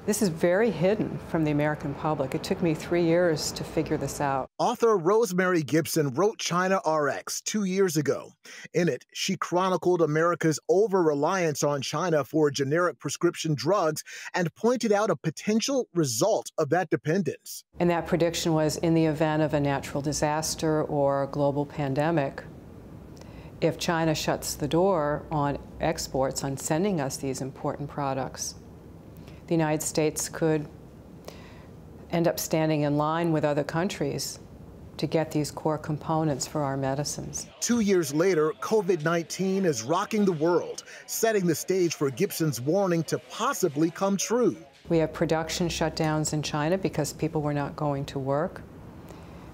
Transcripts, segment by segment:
This is very hidden from the American public. It took me 3 years to figure this out. Author Rosemary Gibson wrote China RX 2 years ago. In it, she chronicled America's over-reliance on China for generic prescription drugs and pointed out a potential result of that dependence. And that prediction was, in the event of a natural disaster or a global pandemic, if China shuts the door on exports, on sending us these important products, the United States could end up standing in line with other countries to get these core components for our medicines. 2 years later, COVID-19 is rocking the world, setting the stage for Gibson's warning to possibly come true. We have production shutdowns in China because people were not going to work.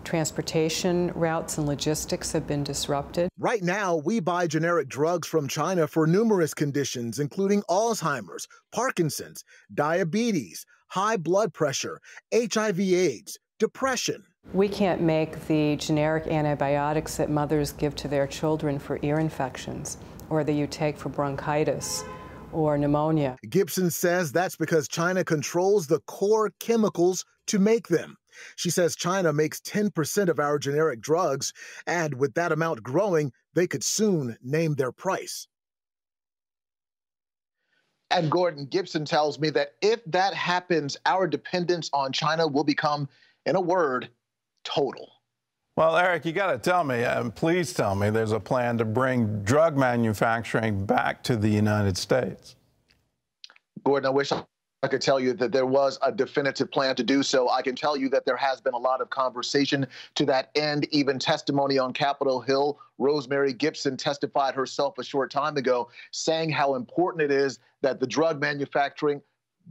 Transportation routes and logistics have been disrupted. Right now, we buy generic drugs from China for numerous conditions, including Alzheimer's, Parkinson's, diabetes, high blood pressure, HIV/AIDS, depression. We can't make the generic antibiotics that mothers give to their children for ear infections, or that you take for bronchitis or pneumonia. Gibson says that's because China controls the core chemicals to make them. She says China makes 10% of our generic drugs, and with that amount growing, they could soon name their price. And Gordon, Gibson tells me that if that happens, our dependence on China will become, in a word, total. Well, Eric, you got to tell me, please tell me, there's a plan to bring drug manufacturing back to the United States. Gordon, I wish I could tell you that there was a definitive plan to do so. I can tell you that there has been a lot of conversation to that end, even testimony on Capitol Hill. Rosemary Gibson testified herself a short time ago, saying how important it is that the drug manufacturing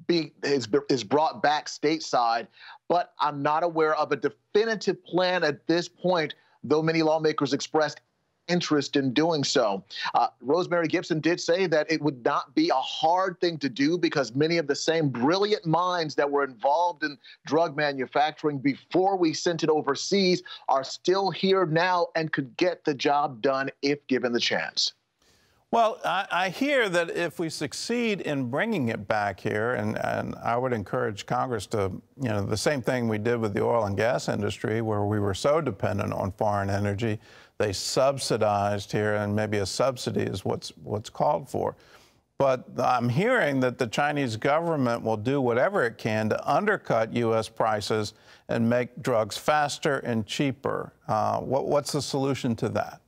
is brought back stateside. But I'm not aware of a definitive plan at this point, though many lawmakers expressed interest in doing so. Rosemary Gibson did say that it would not be a hard thing to do because many of the same brilliant minds that were involved in drug manufacturing before we sent it overseas are still here now and could get the job done if given the chance. Well, I hear that if we succeed in bringing it back here, and I would encourage Congress to, the same thing we did with the oil and gas industry, where we were so dependent on foreign energy, they subsidized here, and maybe a subsidy is what's called for. But I'm hearing that the Chinese government will do whatever it can to undercut U.S. prices and make drugs faster and cheaper. What's the solution to that?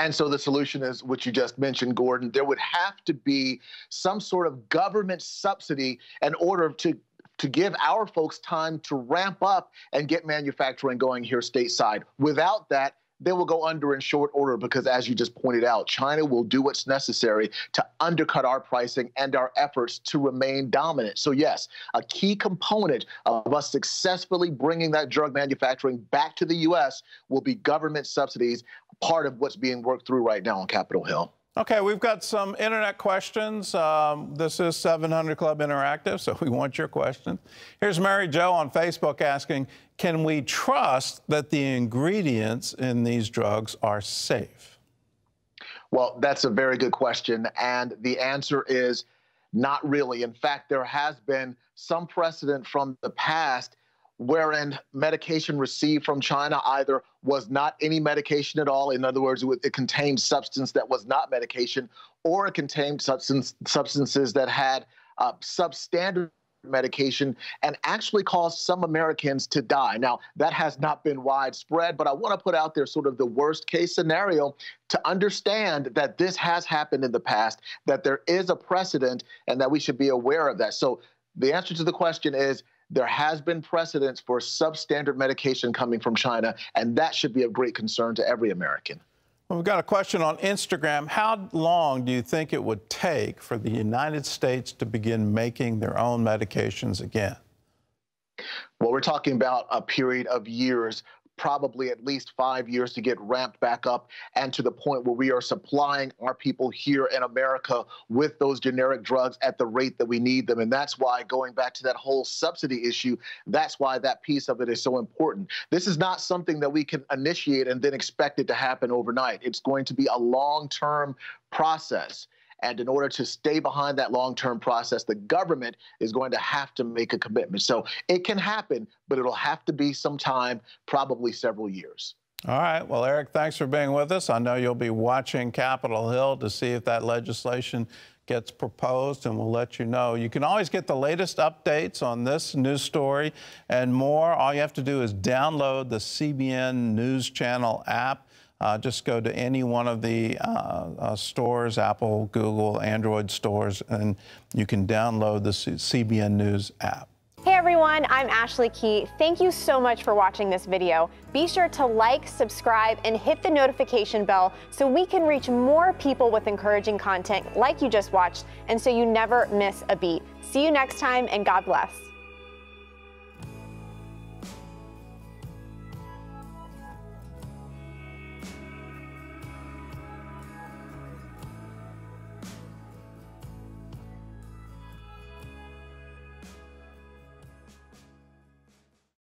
And so the solution is what you just mentioned, Gordon. There would have to be some sort of government subsidy in order to give our folks time to ramp up and get manufacturing going here stateside. Without that, they will go under in short order because, as you just pointed out, China will do what's necessary to undercut our pricing and our efforts to remain dominant. So, yes, a key component of us successfully bringing that drug manufacturing back to the U.S. will be government subsidies, part of what's being worked through right now on Capitol Hill. Okay, we've got some internet questions. This is 700 Club Interactive, so we want your questions. Here's Mary Jo on Facebook asking, can we trust that the ingredients in these drugs are safe? Well, that's a very good question, and the answer is not really. In fact, there has been some precedent from the past wherein medication received from China either was not any medication at all, in other words, it contained substance that was not medication, or it contained substances that had substandard medication and actually caused some Americans to die. Now, that has not been widespread, but I want to put out there sort of the worst case scenario to understand that this has happened in the past, that there is a precedent, and that we should be aware of that. So the answer to the question is, there has been precedence for substandard medication coming from China, and that should be of great concern to every American. Well, we've got a question on Instagram. How long do you think it would take for the United States to begin making their own medications again? Well, we're talking about a period of years, probably at least 5 years to get ramped back up and to the point where we are supplying our people here in America with those generic drugs at the rate that we need them. And that's why, going back to that whole subsidy issue, that's why that piece of it is so important. This is not something that we can initiate and then expect it to happen overnight. It's going to be a long-term process. And in order to stay behind that long-term process, the government is going to have to make a commitment. So it can happen, but it'll have to be sometime, probably several years. All right. Well, Eric, thanks for being with us. I know you'll be watching Capitol Hill to see if that legislation gets proposed, and we'll let you know. You can always get the latest updates on this news story and more. All you have to do is download the CBN News Channel app. Just go to any one of the stores, Apple, Google, Android stores, and you can download the CBN News app. Hey everyone, I'm Ashley Key. Thank you so much for watching this video. Be sure to like, subscribe, and hit the notification bell so we can reach more people with encouraging content like you just watched, and so you never miss a beat. See you next time, and God bless.